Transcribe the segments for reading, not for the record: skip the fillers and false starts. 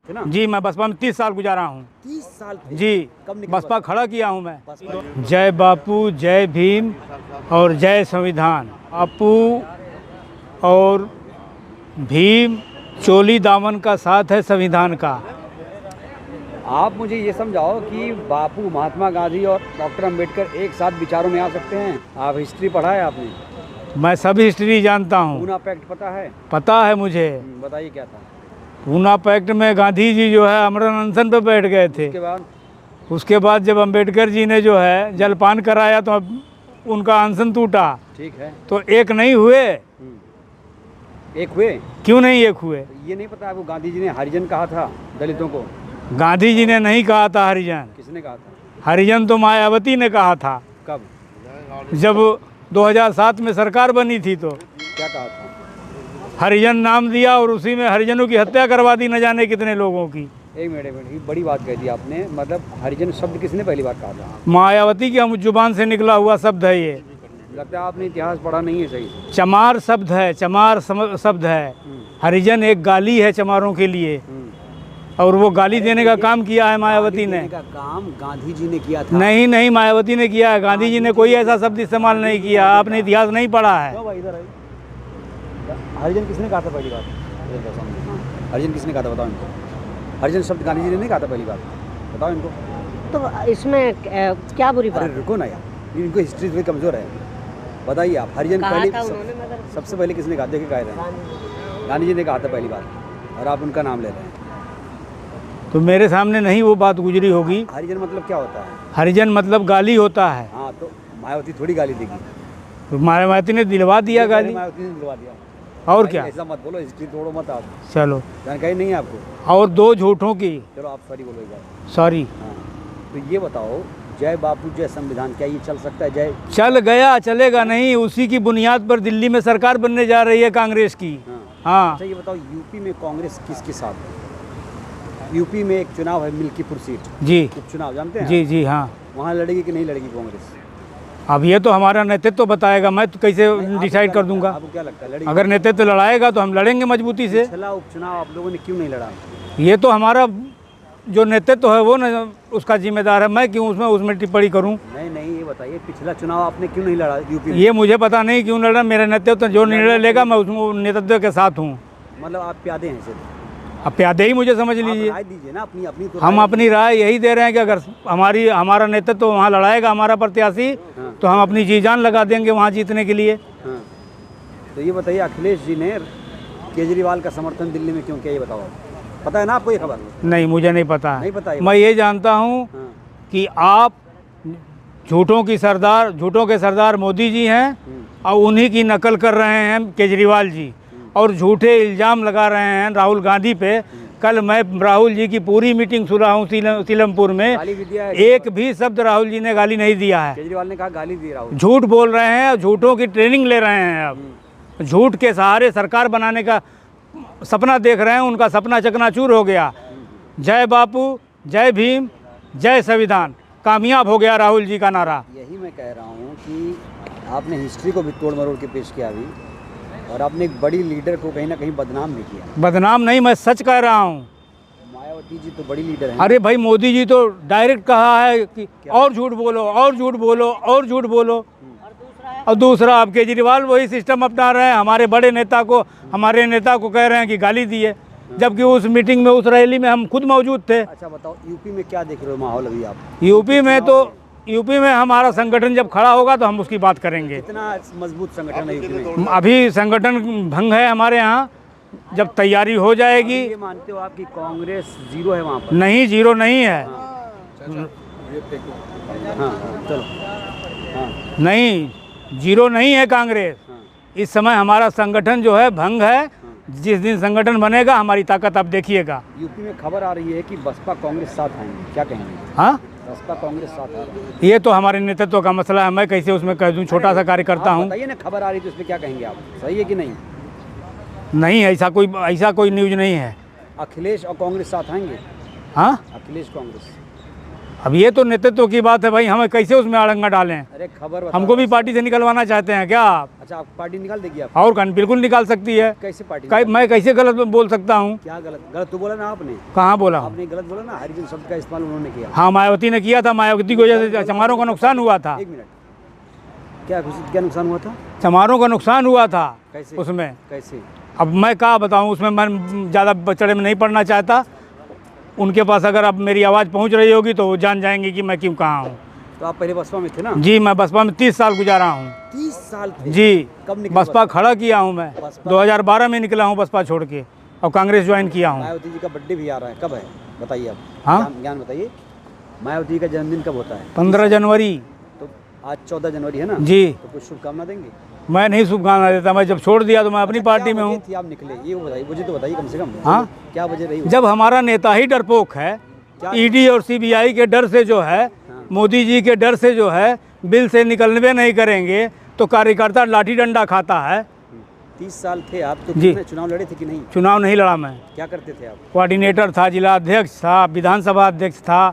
ना? जी, मैं बसपा में 30 साल गुजारा हूँ। 30 साल थे। जी, कब निकले बसपा खड़ा किया हूँ मैं। बसपा? जय बापू, जय भीम और जय संविधान। बापू और भीम चोली दामन का साथ है संविधान का। आप मुझे ये समझाओ कि बापू, महात्मा गांधी और डॉक्टर अंबेडकर एक साथ विचारों में आ सकते हैं? आप हिस्ट्री पढ़ा है आपने? मैं सब हिस्ट्री जानता हूँ। पूना पैक्ट पता है? पता है मुझे। बताइए क्या था? पूना पैक्ट में गांधी जी जो है अमरण अनशन पे बैठ गए थे। उसके बाद जब अंबेडकर जी ने जो है जलपान कराया तो अब उनका अनशन टूटा। ठीक है। तो एक नहीं हुए। एक हुए? क्यों नहीं एक हुए? तो ये नहीं पता आपको गांधी जी ने हरिजन कहा था दलितों को? गांधी जी ने नहीं कहा था हरिजन। किसने कहा था? हरिजन तो मायावती ने कहा था। कब? जब 2007 में सरकार बनी थी तो क्या कहा था? हरिजन नाम दिया और उसी में हरिजनों की हत्या करवा दी न जाने कितने लोगों की। एक मिनट, ये बड़ी बात कह दी आपने। मतलब हरिजन शब्द किसने पहली बार कहा था? मायावती की हम जुबान से निकला हुआ शब्द है ये। लगता है आपने इतिहास पढ़ा नहीं है सही से। चमार शब्द है, चमार शब्द है। हरिजन एक गाली है चमारों के लिए, और वो गाली देने का काम किया है मायावती ने। का काम गांधी जी ने किया था? नहीं नहीं, मायावती ने किया है। गांधी जी ने कोई ऐसा शब्द इस्तेमाल नहीं किया। आपने इतिहास नहीं पढ़ा है। हरिजन किसने कहा था पहली बार? हरिजन किसने कहा था बताओ इनको। हरिजन शब्द गांधी जी ने नहीं कहा था पहली बार, बताओ इनको। तो इसमें क्या बुरी बात? अरे रुको ना यार, इनको हिस्ट्री थोड़ी कमजोर है। बताइए आप, हरिजन पहले सबसे पहले किसने कहा? देखिए कह रहे हैं गांधी जी ने कहा था पहली बार, और आप उनका नाम ले रहे हैं। तो मेरे सामने नहीं वो बात गुजरी होगी। हरिजन मतलब क्या होता है? हरिजन मतलब गाली होता है। हाँ, तो मायावती थोड़ी गाली देगी। तो मायावती ने दिलवा दिया गाली। मायावती ने दिलवा दिया। और क्या? ऐसा मत बोलो, हिस्ट्री तोड़ो मत आप। चलो, जानकारी नहीं है आपको? और दो झूठों की। चलो आप सॉरी बोलो एक बार। सॉरी। हाँ, तो ये बताओ, जय बापू जय संविधान, क्या ये चल सकता है? जय चल गया, चलेगा नहीं। उसी की बुनियाद पर दिल्ली में सरकार बनने जा रही है कांग्रेस की। हाँ। अच्छा ये बताओ, यूपी में कांग्रेस किसके साथ है? यूपी में एक चुनाव है मिल्कीपुर सीट। जी। उपचुनाव जानते हैं? जी जी हाँ। वहाँ लड़ेगी कि नहीं लड़ेगी कांग्रेस? अब ये तो हमारा नेतृत्व बताएगा। मैं तो कैसे डिसाइड कर दूंगा? आपको क्या लगता है लड़ेगी? अगर नेतृत्व लड़ाएगा तो हम लड़ेंगे मजबूती से। पिछला उपचुनाव आप लोगों ने क्यों नहीं लड़ा? ये तो हमारा जो नेतृत्व है वो न उसका जिम्मेदार है। मैं क्यों उसमें टिप्पणी करूं? नहीं, ये बताइए पिछला चुनाव आपने क्यों नहीं लड़ा यूपी में? ये मुझे पता नहीं क्यों लड़ा। मेरा नेतृत्व जो निर्णय लेगा मैं उसमें नेतृत्व के साथ हूँ। मतलब आप प्यादे हैं सिर्फ? अब प्यादे ही मुझे समझ लीजिए। राय दीजिए ना अपनी अपनी। तो हम अपनी राय यही दे रहे हैं कि अगर हमारा नेतृत्व वहाँ लड़ाएगा, हमारा प्रत्याशी, तो हम अपनी जी जान लगा देंगे वहाँ जीतने के लिए। हाँ। तो ये बताइए, अखिलेश जी ने केजरीवाल का समर्थन दिल्ली में क्यों किया, ये बताओ। पता है ना आपको ये खबर? नहीं, मुझे नहीं पता। नहीं पता? मैं ये जानता हूँ कि आप झूठों के सरदार मोदी जी हैं और उन्हीं की नकल कर रहे हैं केजरीवाल जी, और झूठे इल्ज़ाम लगा रहे हैं राहुल गांधी पे। कल मैं राहुल जी की पूरी मीटिंग सुना हूँ सीलमपुर में। एक भी शब्द राहुल जी ने गाली नहीं दिया है। केजरीवाल ने कहा गाली दी राहुल। झूठ बोल रहे हैं, झूठों की ट्रेनिंग ले रहे हैं। अब झूठ के सहारे सरकार बनाने का सपना देख रहे हैं। उनका सपना चकनाचूर हो गया। जय बापू, जय भीम, जय संविधान, कामयाब हो गया राहुल जी का नारा। यही मैं कह रहा हूँ कि आपने हिस्ट्री को भी तोड़ मरोड़ के पेश किया अभी, और आपने एक बड़ी लीडर को कहीं ना कहीं बदनाम भी किया। बदनाम नहीं, मैं सच कह रहा हूँ। मायावती जी तो बड़ी लीडर हैं। अरे भाई, मोदी जी तो डायरेक्ट कहा है कि और झूठ बोलो, और झूठ बोलो, और झूठ बोलो। और दूसरा अब केजरीवाल वही सिस्टम अपना रहे हैं। हमारे नेता को कह रहे हैं कि गाली दिए, जबकि उस मीटिंग में, उस रैली में हम खुद मौजूद थे। अच्छा बताओ, यूपी में क्या देख रहे हो माहौल अभी आप? यूपी में हमारा संगठन जब खड़ा होगा तो हम उसकी बात करेंगे। कितना मजबूत संगठन है यूपी में? अभी संगठन भंग है हमारे यहाँ। जब तैयारी हो जाएगी। ये मानते हो आप कि कांग्रेस जीरो है वहाँ पर? नहीं, जीरो नहीं है। हाँ चलो। हाँ नहीं, जीरो नहीं है कांग्रेस। इस समय हमारा संगठन जो है भंग है। जिस दिन संगठन बनेगा हमारी ताकत आप देखिएगा। यूपी में खबर आ रही है कि बसपा कांग्रेस साथ आएंगे, क्या कहेंगे? हाँ, बसपा कांग्रेस साथ आ रही है। ये तो हमारे नेतृत्व का मसला है। मैं कैसे उसमें कह दूं? छोटा सा कार्यकर्ता हूँ। बताइए ना, खबर आ रही है तो इसमें क्या कहेंगे आप? सही है कि नहीं? नहीं, ऐसा कोई न्यूज नहीं है। अखिलेश और कांग्रेस साथ आएंगे? हाँ, अखिलेश कांग्रेस? अब ये तो नेतृत्व की बात है भाई, हमें कैसे उसमें आड़ंगा डालें? अरे खबर बताओ। हमको भी पार्टी से निकलवाना चाहते हैं क्या आप? अच्छा, आप पार्टी निकाल देगी आप? और बिल्कुल निकाल सकती है। कैसे पार्टी? मैं कैसे गलत बोल सकता हूँ? क्या गलत? गलत तो बोला ना आपने। कहाँ बोला? आपने गलत बोला ना, हरिजन शब्द का इस्तेमाल उन्होंने किया। हाँ, मायावती ने किया था, मायावती की वजह से चमारों का नुकसान हुआ था। एक मिनट, क्या नुकसान हुआ था? चमारों का नुकसान हुआ था। कैसे? उसमें कैसे? अब मैं क्या बताऊं, उसमें मैं ज़्यादा बचड़े में नहीं पड़ना चाहता। उनके पास अगर अब मेरी आवाज़ पहुंच रही होगी तो वो जान जाएंगे कि मैं क्यों कहाँ हूँ। तो आप पहले बसपा में थे ना? जी, मैं बसपा में 30 साल गुजारा हूँ। 30 साल थे? जी, कब निकले बसपा खड़ा किया हूँ मैं। 2012 में निकला हूँ बसपा छोड़ के और कांग्रेस ज्वाइन किया हूँ। मायावती जी का बर्थडे भी आ रहा है, कब है बताइए आप? हाँ? ज्ञान बताइए, मायावती जी का जन्मदिन कब होता है? 15 जनवरी। तो आज 14 जनवरी है ना? जी। तो कुछ शुभकामना देंगे? मैं नहीं शुभकामना देता, मैं जब छोड़ दिया तो मैं अपनी पार्टी में हूँ। थी आप निकले, ये बताइए, मुझे तो बताइए कम से कम। हाँ, क्या वजह रही? जब हमारा नेता ही डरपोक है, ईडी और सीबीआई के डर से जो है, मोदी जी के डर से जो है, बिल से निकलने नहीं करेंगे तो कार्यकर्ता लाठी डंडा खाता है। 30 साल थे आप तो जी। चुनाव लड़े थे कि नहीं? चुनाव नहीं लड़ा मैं। क्या करते थे आप? कोऑर्डिनेटर था, जिला अध्यक्ष था, विधानसभा अध्यक्ष था,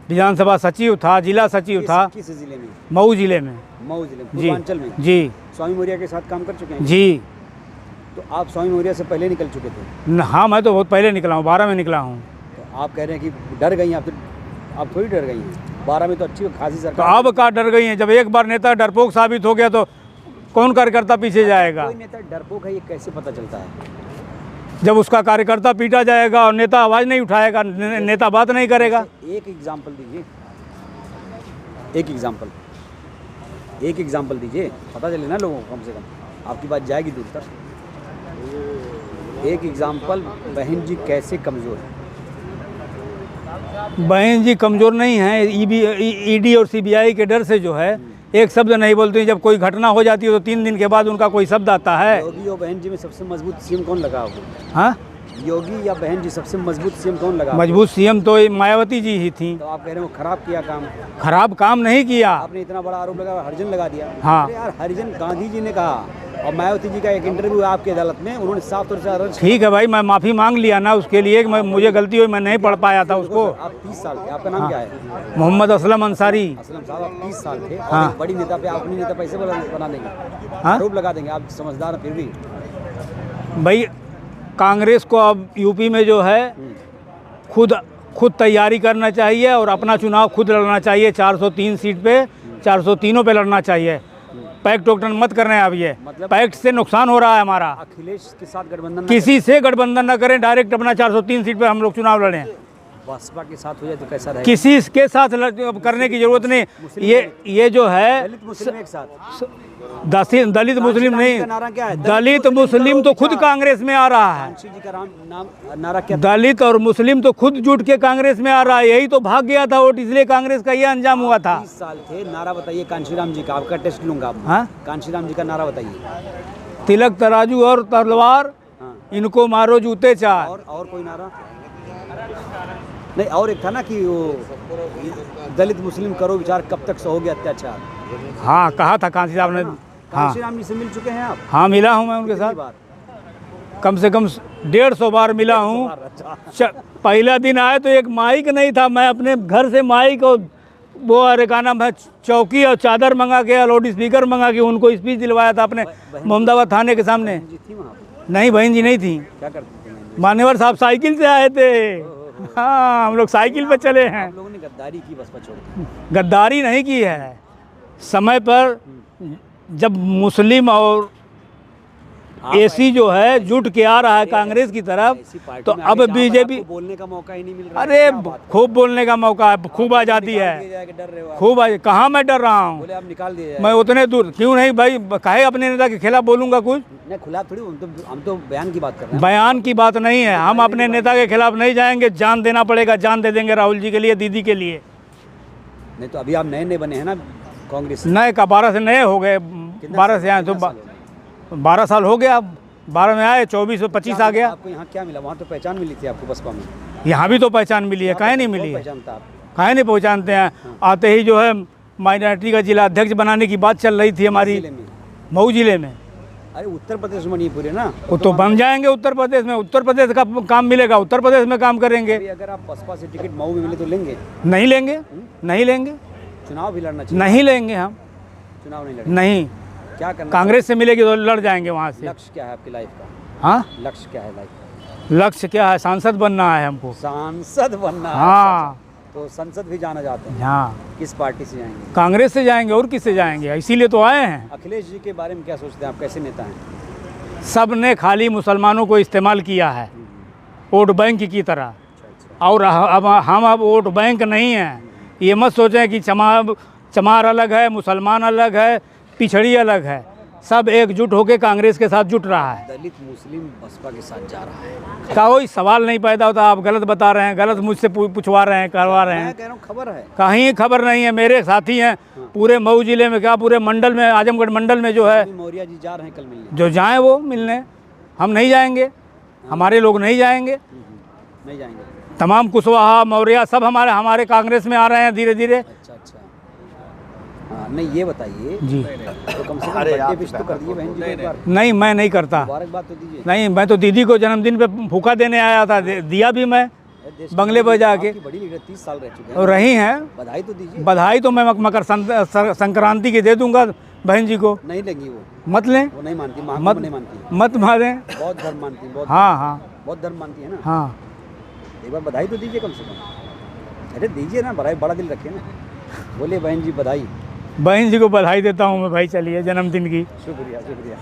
विधानसभा सचिव था, जिला सचिव था। किस जिले में? मऊ जिले में। मऊ जिले में, जी पूर्वांचल में। जी। स्वामी मौर्य के साथ काम कर चुके हैं? जी। तो आप स्वामी मौर्य से पहले निकल चुके थे? हाँ, मैं तो बहुत पहले निकला हूँ, 12 में निकला हूँ। तो आप कह रहे हैं कि डर गई आप, तो आप थोड़ी डर गई हैं। 12 में तो अच्छी खासी तो सरकार। अब का डर गई हैं? जब एक बार नेता डरपोक साबित हो गया तो कौन कार्यकर्ता पीछे जाएगा? कोई नेता डरपोक है ये कैसे पता चलता है? जब उसका कार्यकर्ता पीटा जाएगा और नेता आवाज़ नहीं उठाएगा, नेता बात नहीं करेगा। एक एग्जाम्पल दीजिए, एक एग्जाम्पल दीजिए, पता चले ना लोगों को, कम से कम आपकी बात जाएगी दूर तक। एक एग्जाम्पल, बहन जी कैसे कमज़ोर है? बहन जी कमज़ोर नहीं है, ईडी और सीबीआई के डर से जो है एक शब्द नहीं बोलती। जब कोई घटना हो जाती है तो 3 दिन के बाद उनका कोई शब्द आता है। योगी और बहन जी में सबसे मजबूत सीएम कौन लगा आपको? हाँ, योगी या बहन जी सबसे मजबूत सीएम कौन लगा? मजबूत सीएम तो मायावती जी ही थी। तो आप कह रहे हो खराब किया काम? खराब काम नहीं किया। आपने इतना बड़ा आरोप लगा, हरिजन लगा दिया। हाँ। अरे यार, हरिजन गांधी जी ने कहा, और मायावती जी का एक इंटरव्यू है आपकी अदालत में, उन्होंने साफ तौर से अर्ज। ठीक है भाई, मैं माफ़ी मांग लिया ना उसके लिए कि मुझे गलती हुई, मैं नहीं पढ़ पाया था उसको। आप 30 साल थे, आपका नाम क्या है? मोहम्मद असलम अंसारी। असलम साहब, आप 30 साल थे और हाँ। एक बड़ी नेता पे अपनी नेता पैसे बना देंगे, हाँ? आरोप लगा देंगे। आप समझदार हैं फिर भी। भाई, कांग्रेस को अब यूपी में जो है खुद तैयारी करना चाहिए और अपना चुनाव खुद लड़ना चाहिए। 403 सीट पे 403 पे लड़ना चाहिए। पैक्ट वोक्ट मत कर रहे हैं अब, ये मतलब पैक्ट से नुकसान हो रहा है हमारा। अखिलेश के साथ गठबंधन किसी से गठबंधन न करें, डायरेक्ट अपना 403 सीट पे हम लोग चुनाव लड़ें। बसपा के साथ हो जाए तो कैसा रहेगा? किसी के साथ करने की जरूरत नहीं। ये जो है दलित मुस्लिम एक साथ, दलित मुस्लिम नहीं, का नारा क्या है? दलित मुस्लिम तो खुद कांग्रेस में आ रहा है। कांशी जी का नाम नारा क्या? दलित और मुस्लिम तो खुद जुट के कांग्रेस में आ रहा है। यही तो भाग गया था वोट, इसलिए कांग्रेस का ये अंजाम हुआ था। 30 साल थे, नारा बताइए कांशीराम जी का, आपका टेस्ट लूंगा। हाँ, कांशीराम जी का नारा बताइए। तिलक तराजू और तलवार, हाँ। इनको मारो जूते चार। और कोई नारा नहीं? और एक था ना कि वो दलित मुस्लिम करो विचार, कब तक सहोगे अत्याचार? हाँ, कहा था कांसी साहब ने। हाँ, कांशीराम जी से मिल चुके हैं आप? हाँ, मिला हूँ मैं उनके कितनी साथ, बार? कम से कम 150 बार मिला हूँ। पहला दिन आए तो एक माइक नहीं था, मैं अपने घर से माइक और वो अरे का नाम है चौकी और चादर मंगा के, लाउड स्पीकर मंगा के उनको स्पीच दिलवाया था अपने मोहम्मदाबाद थाने के सामने। जी थी वहाँ पे? नहीं, बहन जी नहीं थी। क्या करते थे? मान्यवर साहब साइकिल से आए थे। हाँ, हम लोग साइकिल पे चले हैं। आप लोगों ने गद्दारी की बसपा छोड़ के? गद्दारी नहीं की है। समय पर जब मुस्लिम और एसी जो है जुट के आ रहा है कांग्रेस की तरफ, तो अब बीजेपी बोलने का मौका ही नहीं मिल रहा। अरे खूब बोलने का मौका है, खूब आज़ादी है, डर रहे हो आप? खूब कहाँ मैं डर रहा हूँ? बोले आप निकाल दिए मैं उतने दूर क्यों नहीं भाई, काहे अपने नेता के खिलाफ बोलूँगा कुछ? नहीं, खुला थोड़ी, हम तो बयान की बात कर रहे हैं। बयान की बात नहीं है, हम अपने नेता के खिलाफ नहीं जाएंगे। जान देना पड़ेगा, जान दे देंगे राहुल जी के लिए, दीदी के लिए। नहीं तो अभी आप नए बने हैं ना कांग्रेस से? नए का 12 से नए हो गए, 12 से आए तो 12 साल हो गया। 12 में आए, 24 से 25 आ गया। आपको यहाँ क्या मिला? वहाँ तो पहचान मिली थी आपको बसपा में? यहाँ भी तो पहचान मिली है, काहे नहीं मिली है? पहचानता आप? काहे नहीं पहचानते हैं? आते ही जो है माइनॉरिटी का जिला अध्यक्ष बनाने की बात चल रही थी हमारी जिले में? मऊ जिले में। अरे उत्तर प्रदेश में नहीं पूरे ना, वो तो बन जाएंगे उत्तर प्रदेश में, उत्तर प्रदेश का काम मिलेगा, उत्तर प्रदेश में काम करेंगे। अभी अगर आप बसपा से टिकट मऊ में मिले तो लेंगे? नहीं लेंगे, नहीं लेंगे, चुनाव भी लड़ना चाहिए। नहीं लेंगे हम, चुनाव नहीं लड़ेंगे, नहीं। क्या करना? कांग्रेस से मिलेगी तो लड़ जाएंगे वहाँ से। लक्ष्य क्या है आपकी लाइफ का? हाँ, लक्ष्य क्या है लाइफ का? लक्ष्य क्या है? सांसद बनना है हमको। सांसद बनना है। हाँ, तो संसद भी जाना चाहते हैं? हाँ, किस पार्टी से जाएंगे? कांग्रेस से जाएंगे और किससे जाएंगे, इसीलिए तो आए हैं। अखिलेश जी के बारे में क्या सोचते हैं आप, कैसे नेता हैं? सब ने खाली मुसलमानों को इस्तेमाल किया है वोट बैंक की तरह, और अब हम वोट बैंक नहीं हैं। ये मत सोचें कि चमार अलग है, मुसलमान अलग है, पिछड़ी अलग है, सब एकजुट होकर कांग्रेस के साथ जुट रहा है। दलित मुस्लिम बसपा के साथ जा रहा है। कोई सवाल नहीं पैदा होता, आप गलत बता रहे हैं, गलत मुझसे पूछवा रहे हैं, करवा रहे मैं हैं। कह रहा हूँ खबर है। कहीं खबर नहीं है, मेरे साथी हैं पूरे मऊ जिले में, क्या पूरे मंडल में, आजमगढ़ मंडल में जो है, मौर्य जी जा रहे हैं कल मिलने। जो जाएं वो मिलने, हम नहीं जाएंगे, हमारे लोग नहीं जाएंगे। नहीं जाएंगे? तमाम कुशवाहा मौर्य सब हमारे कांग्रेस में आ रहे हैं धीरे धीरे। अच्छा अच्छा, हाँ नहीं ये बताइए जी, तो कम से कम बर्थडे विश तो कर दिए बहन जी को एक बार, नहीं मैं नहीं करता, मुबारकबाद तो दीजिए। नहीं, मैं तो दीदी को जन्मदिन पे फूका देने आया था, दिया भी मैं देश बंगले पर जाके। आपकी बड़ी लीडर 30 साल रह चुके हैं, और रही हैं। बधाई तो दीजिए। बधाई तो मैं मकर संक्रांति की दे दूंगा बहन जी को। नहीं लेंगी वो मत लें, वो नहीं मानती, मत महाकुंभ नहीं मानती, मत मारें। बहुत धर्म मानती है, बहुत हाँ हाँ बहुत धर्म मानती है ना। हाँ, एक बार बधाई तो दीजिए कम से कम। अरे दीजिए ना, बड़ा बड़ा दिल रखिए ना, बोले बहन जी बधाई। बहन जी को बधाई देता हूँ मैं भाई, चलिए जन्मदिन की। शुक्रिया शुक्रिया।